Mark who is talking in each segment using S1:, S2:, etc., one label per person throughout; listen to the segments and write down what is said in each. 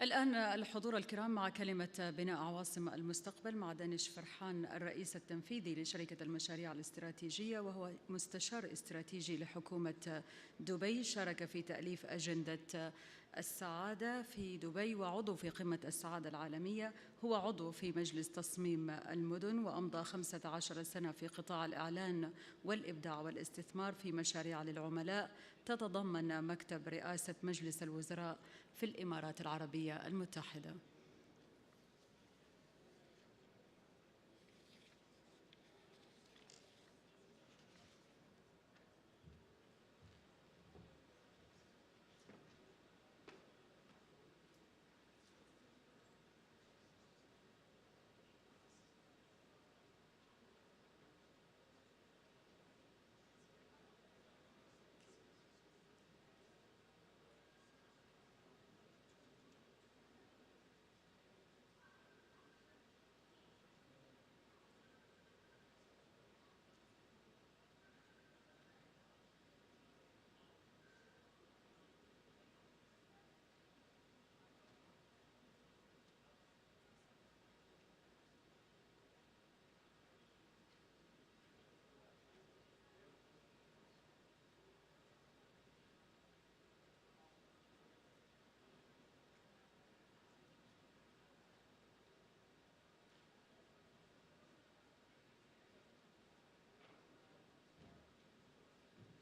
S1: الآن الحضور الكرام مع كلمة بناء عواصم المستقبل مع دانش فرحان الرئيس التنفيذي لشركة المشاريع الاستراتيجية، وهو مستشار استراتيجي لحكومة دبي، شارك في تأليف أجندة السعادة في دبي وعضو في قمة السعادة العالمية. هو عضو في مجلس تصميم المدن، وأمضى 15 سنة في قطاع الإعلان والإبداع والاستثمار في مشاريع للعملاء تتضمن مكتب رئاسة مجلس الوزراء في الإمارات العربية المتحدة.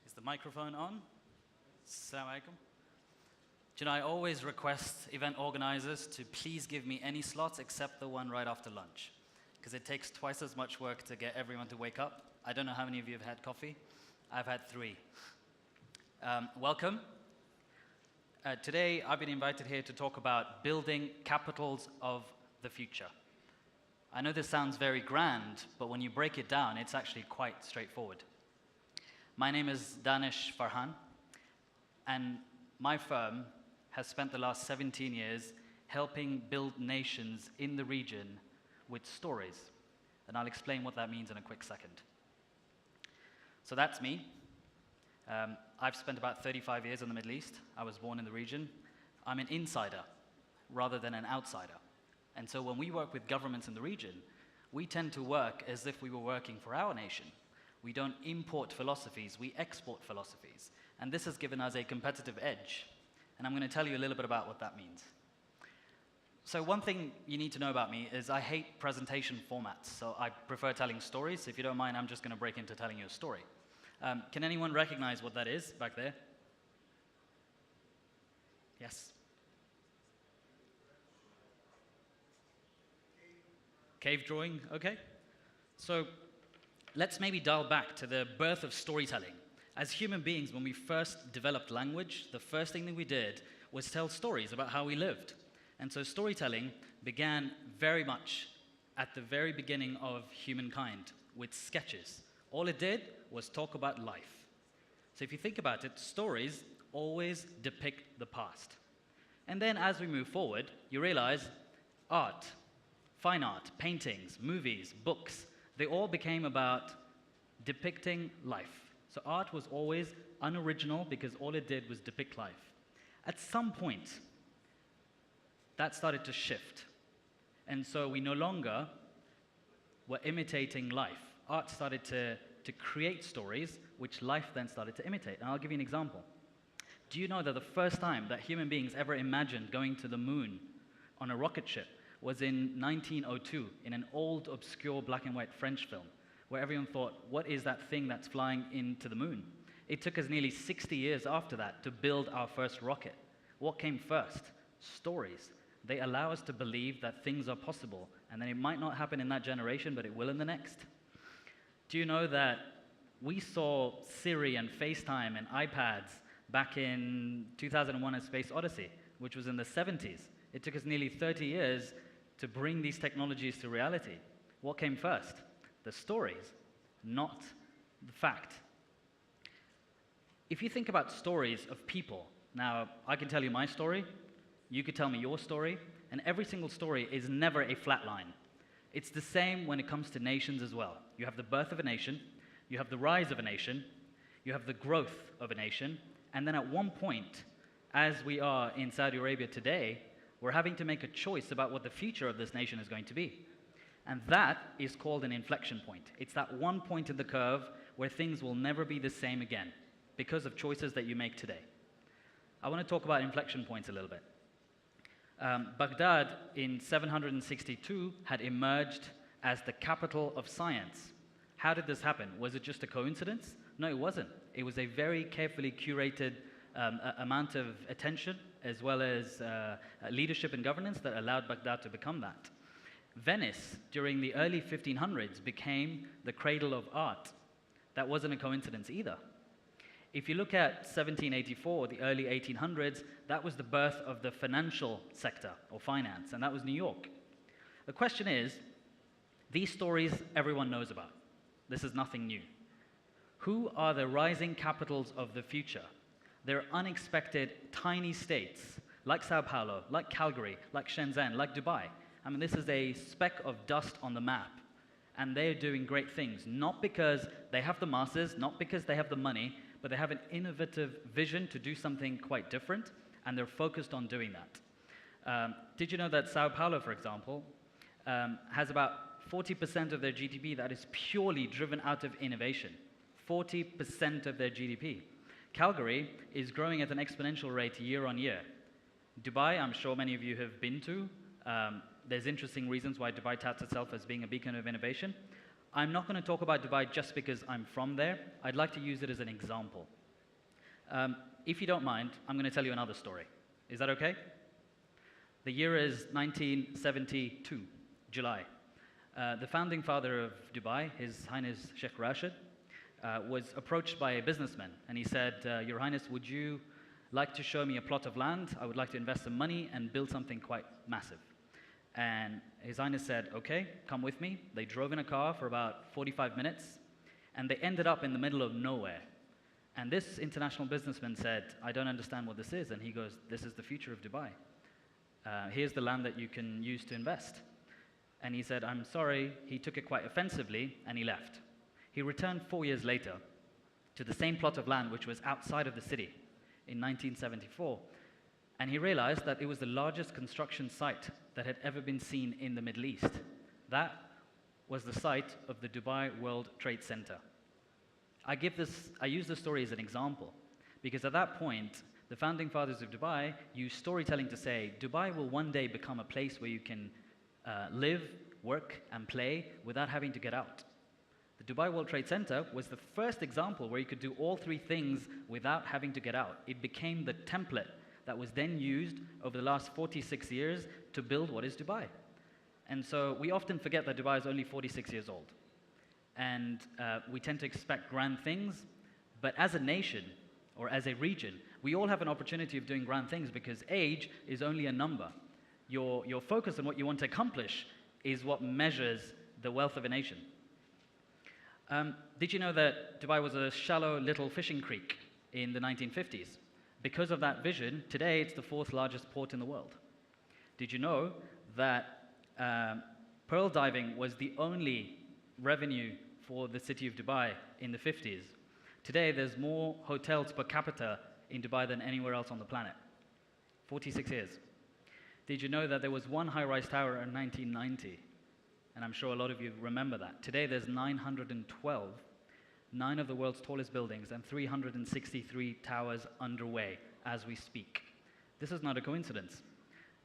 S2: Is the microphone on? Assalamu alaikum. Do you know, I always request event organizers to please give me any slots except the one right after lunch, because it takes twice as much work to get everyone to wake up. I don't know how many of you have had coffee. I've had 3. Welcome. Today, I've been invited here to talk about building capitals of the future. I know this sounds very grand, but when you break it down, it's actually quite straightforward. My name is Danish Farhan, and my firm has spent the last 17 years helping build nations in the region with stories. And I'll explain what that means in a quick second. So that's me. I've spent about 35 years in the Middle East. I was born in the region. I'm an insider rather than an outsider. And so when we work with governments in the region, we tend to work as if we were working for our nation. We don't import philosophies, we export philosophies. And this has given us a competitive edge. And I'm going to tell you a little bit about what that means. So one thing you need to know about me is I hate presentation formats. So I prefer telling stories. If you don't mind, I'm just going to break into telling you a story. Can anyone recognize what that is back there? Yes? Cave drawing, okay. So let's maybe dial back to the birth of storytelling. As human beings, when we first developed language, the first thing that we did was tell stories about how we lived. And so storytelling began very much at the very beginning of humankind with sketches. All it did was talk about life. So if you think about it, stories always depict the past. And then as we move forward, you realize art, fine art, paintings, movies, books, they all became about depicting life. So art was always unoriginal because all it did was depict life. At some point, that started to shift. And so we no longer were imitating life. Art started to create stories, which life then started to imitate. And I'll give you an example. Do you know that the first time that human beings ever imagined going to the moon on a rocket ship was in 1902 in an old, obscure black and white French film, where everyone thought, what is that thing that's flying into the moon? It took us nearly 60 years after that to build our first rocket. What came first? Stories. They allow us to believe that things are possible, and then it might not happen in that generation, but it will in the next. Do you know that we saw Siri and FaceTime and iPads back in 2001: A Space Odyssey, which was in the 70s? It took us nearly 30 years to bring these technologies to reality. What came first? The stories, not the fact. If you think about stories of people, now I can tell you my story, you could tell me your story, and every single story is never a flat line. It's the same when it comes to nations as well. You have the birth of a nation, you have the rise of a nation, you have the growth of a nation, and then at one point, as we are in Saudi Arabia today, We're having to make a choice about what the future of this nation is going to be. And that is called an inflection point. It's that one point in the curve where things will never be the same again because of choices that you make today. I want to talk about inflection points a little bit. Baghdad in 762 had emerged as the capital of science. How did this happen? Was it just a coincidence? No, it wasn't. It was a very carefully curated amount of attention as well as leadership and governance that allowed Baghdad to become that. Venice, during the early 1500s, became the cradle of art. That wasn't a coincidence either. If you look at 1784, the early 1800s, that was the birth of the financial sector, or finance, and that was New York. The question is, these stories everyone knows about. This is nothing new. Who are the rising capitals of the future? They're unexpected, tiny states, like Sao Paulo, like Calgary, like Shenzhen, like Dubai. I mean, this is a speck of dust on the map, and they're doing great things, not because they have the masses, not because they have the money, but they have an innovative vision to do something quite different, and they're focused on doing that. Did you know that Sao Paulo, for example, has about 40% of their GDP that is purely driven out of innovation? 40% of their GDP. Calgary is growing at an exponential rate year on year. Dubai, I'm sure many of you have been to. There's interesting reasons why Dubai touts itself as being a beacon of innovation. I'm not going to talk about Dubai just because I'm from there. I'd like to use it as an example. If you don't mind, I'm going to tell you another story. Is that okay? The year is 1972, July. The founding father of Dubai, His Highness Sheikh Rashid, was approached by a businessman, and he said, Your Highness, would you like to show me a plot of land? I would like to invest some money and build something quite massive. And His Highness said, okay, come with me. They drove in a car for about 45 minutes, and they ended up in the middle of nowhere. And this international businessman said, I don't understand what this is. And he goes, this is the future of Dubai. Here's the land that you can use to invest. And he said, I'm sorry. He took it quite offensively, and he left. He returned 4 years later to the same plot of land which was outside of the city in 1974. And he realized that it was the largest construction site that had ever been seen in the Middle East. That was the site of the Dubai World Trade Center. I use this story as an example because at that point, the founding fathers of Dubai used storytelling to say, Dubai will one day become a place where you can live, work, and play without having to get out. The Dubai World Trade Center was the first example where you could do all three things without having to get out. It became the template that was then used over the last 46 years to build what is Dubai. And so we often forget that Dubai is only 46 years old. And we tend to expect grand things, but as a nation, or as a region, we all have an opportunity of doing grand things because age is only a number. Your focus on what you want to accomplish is what measures the wealth of a nation. Did you know that Dubai was a shallow little fishing creek in the 1950s? Because of that vision, today it's the 4th largest port in the world. Did you know that pearl diving was the only revenue for the city of Dubai in the 50s? Today there's more hotels per capita in Dubai than anywhere else on the planet. 46 years. Did you know that there was one high-rise tower in 1990? And I'm sure a lot of you remember that. Today there's 912, 9 of the world's tallest buildings, and 363 towers underway as we speak. This is not a coincidence.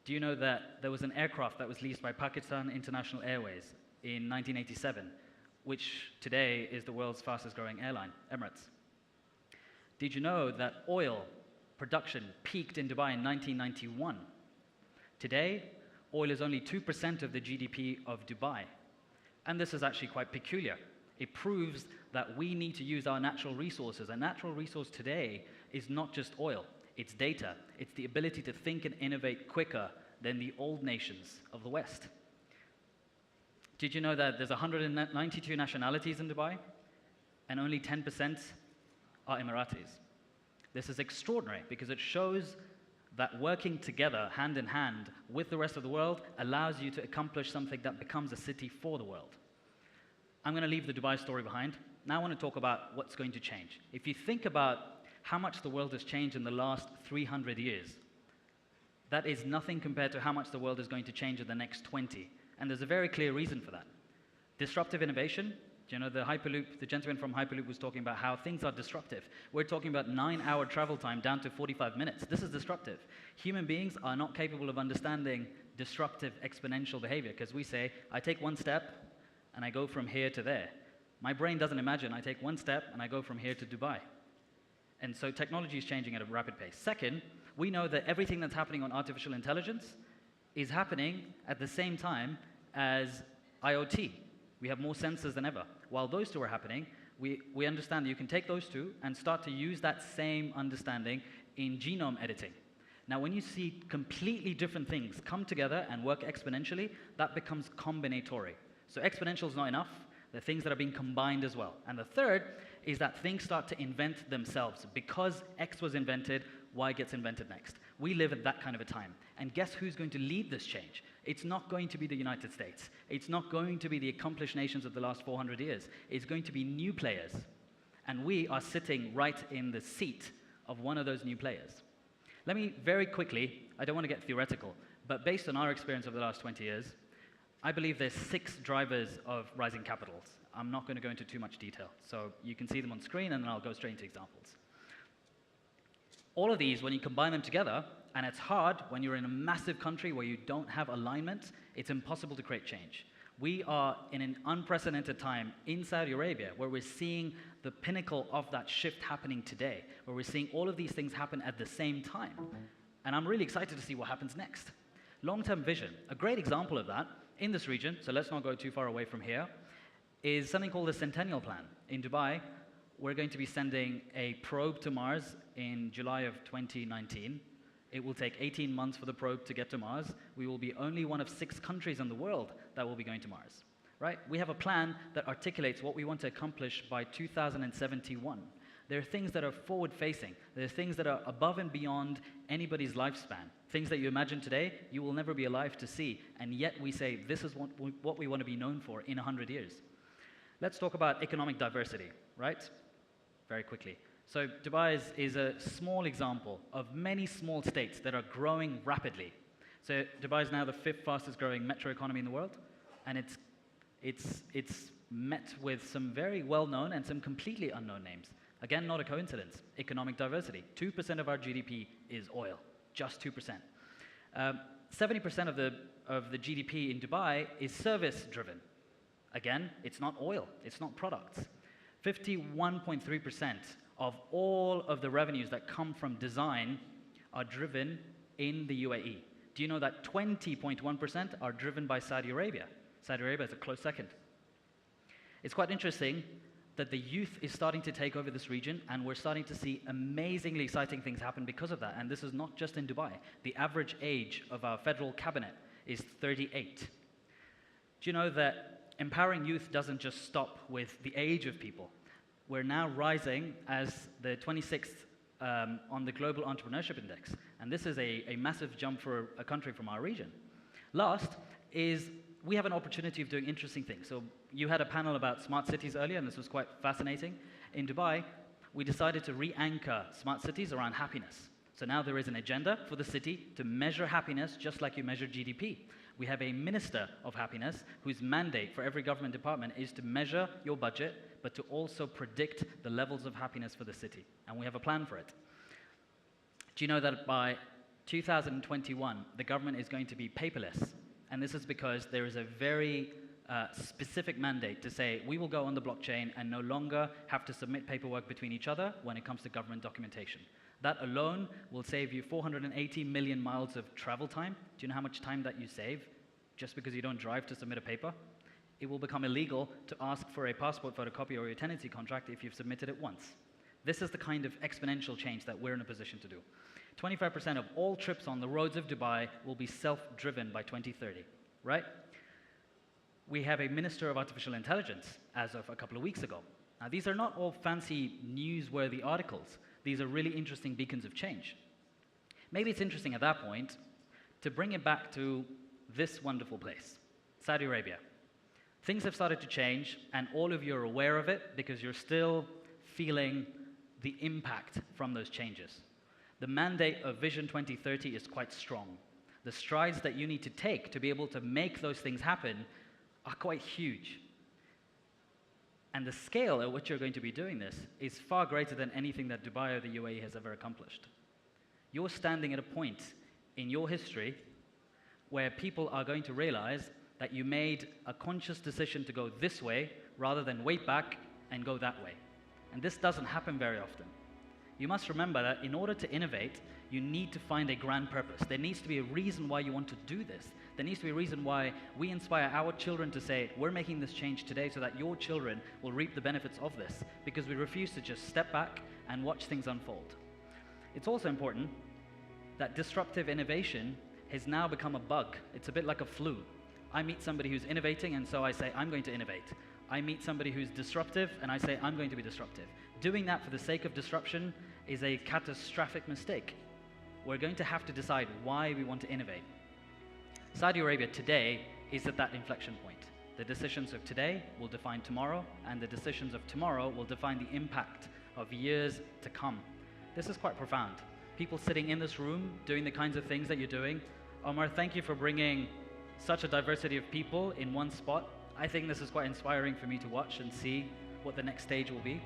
S2: Do you know that there was an aircraft that was leased by Pakistan International Airways in 1987, which today is the world's fastest growing airline, Emirates? Did you know that oil production peaked in Dubai in 1991? Today, oil is only 2% of the GDP of Dubai. And this is actually quite peculiar. It proves that we need to use our natural resources. A natural resource today is not just oil, it's data. It's the ability to think and innovate quicker than the old nations of the West. Did you know that there's 192 nationalities in Dubai and only 10% are Emiratis? This is extraordinary because it shows that working together, hand in hand, with the rest of the world allows you to accomplish something that becomes a city for the world. I'm going to leave the Dubai story behind. Now I want to talk about what's going to change. If you think about how much the world has changed in the last 300 years, that is nothing compared to how much the world is going to change in the next 20. And there's a very clear reason for that. Disruptive innovation, you know, the Hyperloop, the gentleman from Hyperloop was talking about how things are disruptive. We're talking about 9-hour travel time down to 45 minutes. This is disruptive. Human beings are not capable of understanding disruptive exponential behavior because we say, I take one step and I go from here to there. My brain doesn't imagine I take one step and I go from here to Dubai. And so technology is changing at a rapid pace. Second, we know that everything that's happening on artificial intelligence is happening at the same time as IoT. We have more sensors than ever. While those two are happening, we understand that you can take those two and start to use that same understanding in genome editing. Now, when you see completely different things come together and work exponentially, that becomes combinatory. So exponential is not enough. There are things that are being combined as well. And the third is that things start to invent themselves. Because X was invented, Y gets invented next. We live at that kind of a time. And guess who's going to lead this change? It's not going to be the United States. It's not going to be the accomplished nations of the last 400 years. It's going to be new players. And we are sitting right in the seat of one of those new players. Let me very quickly, I don't want to get theoretical, but based on our experience over the last 20 years, I believe there's 6 drivers of rising capitals. I'm not going to go into too much detail, so you can see them on screen and then I'll go straight into examples. All of these, when you combine them together, and it's hard when you're in a massive country where you don't have alignment, it's impossible to create change. We are in an unprecedented time in Saudi Arabia where we're seeing the pinnacle of that shift happening today, where we're seeing all of these things happen at the same time. And I'm really excited to see what happens next. Long-term vision, a great example of that in this region, so let's not go too far away from here, is something called the Centennial Plan. In Dubai, we're going to be sending a probe to Mars in July of 2019. It will take 18 months for the probe to get to Mars. We will be only one of 6 countries in the world that will be going to Mars, right? We have a plan that articulates what we want to accomplish by 2071. There are things that are forward-facing. There are things that are above and beyond anybody's lifespan. Things that you imagine today, you will never be alive to see, and yet we say this is what we want to be known for in 100 years. Let's talk about economic diversity, right? Very quickly. So Dubai is a small example of many small states that are growing rapidly. So Dubai is now the 5th fastest growing metro economy in the world, and it's met with some very well-known and some completely unknown names. Again, not a coincidence. Economic diversity. 2% of our GDP is oil, just 2%. 70% of the GDP in Dubai is service-driven. Again, it's not oil, it's not products. 51.3% of all of the revenues that come from design are driven in the UAE. Do you know that 20.1% are driven by Saudi Arabia? Saudi Arabia is a close second. It's quite interesting that the youth is starting to take over this region, and we're starting to see amazingly exciting things happen because of that. And this is not just in Dubai. The average age of our federal cabinet is 38. Do you know that empowering youth doesn't just stop with the age of people? We're now rising as the 26th on the Global Entrepreneurship Index. And this is a massive jump for a country from our region. Last is we have an opportunity of doing interesting things. So you had a panel about smart cities earlier, and this was quite fascinating. In Dubai, we decided to re-anchor smart cities around happiness. So now there is an agenda for the city to measure happiness just like you measure GDP. We have a minister of happiness whose mandate for every government department is to measure your budget, but to also predict the levels of happiness for the city. And we have a plan for it. Do you know that by 2021, the government is going to be paperless? And this is because there is a very specific mandate to say we will go on the blockchain and no longer have to submit paperwork between each other when it comes to government documentation. That alone will save you 480 million miles of travel time. Do you know how much time that you save just because you don't drive to submit a paper? It will become illegal to ask for a passport photocopy or your tenancy contract if you've submitted it once. This is the kind of exponential change that we're in a position to do. 25% of all trips on the roads of Dubai will be self-driven by 2030, right? We have a Minister of Artificial Intelligence as of a couple of weeks ago. Now, these are not all fancy newsworthy articles. These are really interesting beacons of change. Maybe it's interesting at that point to bring it back to this wonderful place, Saudi Arabia. Things have started to change, and all of you are aware of it because you're still feeling the impact from those changes. The mandate of Vision 2030 is quite strong. The strides that you need to take to be able to make those things happen are quite huge. And the scale at which you're going to be doing this is far greater than anything that Dubai or the UAE has ever accomplished. You're standing at a point in your history where people are going to realize that you made a conscious decision to go this way rather than wait back and go that way. And this doesn't happen very often. You must remember that in order to innovate, you need to find a grand purpose. There needs to be a reason why you want to do this. There needs to be a reason why we inspire our children to say, we're making this change today so that your children will reap the benefits of this, because we refuse to just step back and watch things unfold. It's also important that disruptive innovation has now become a bug. It's a bit like a flu. I meet somebody who's innovating, and so I say, I'm going to innovate. I meet somebody who's disruptive, and I say, I'm going to be disruptive. Doing that for the sake of disruption is a catastrophic mistake. We're going to have to decide why we want to innovate. Saudi Arabia today is at that inflection point. The decisions of today will define tomorrow, and the decisions of tomorrow will define the impact of years to come. This is quite profound. People sitting in this room doing the kinds of things that you're doing. Omar, thank you for bringing such a diversity of people in one spot. I think this is quite inspiring for me to watch and see what the next stage will be.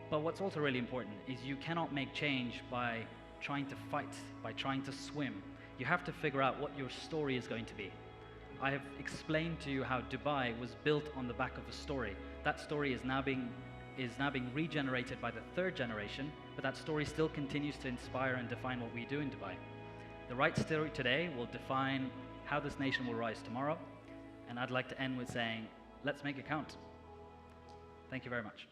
S2: But what's also really important is you cannot make change by trying to fight, by trying to swim. You have to figure out what your story is going to be. I have explained to you how Dubai was built on the back of a story. That story is now being regenerated by the third generation, but that story still continues to inspire and define what we do in Dubai. The right story today will define how this nation will rise tomorrow, and I'd like to end with saying, let's make it count. Thank you very much.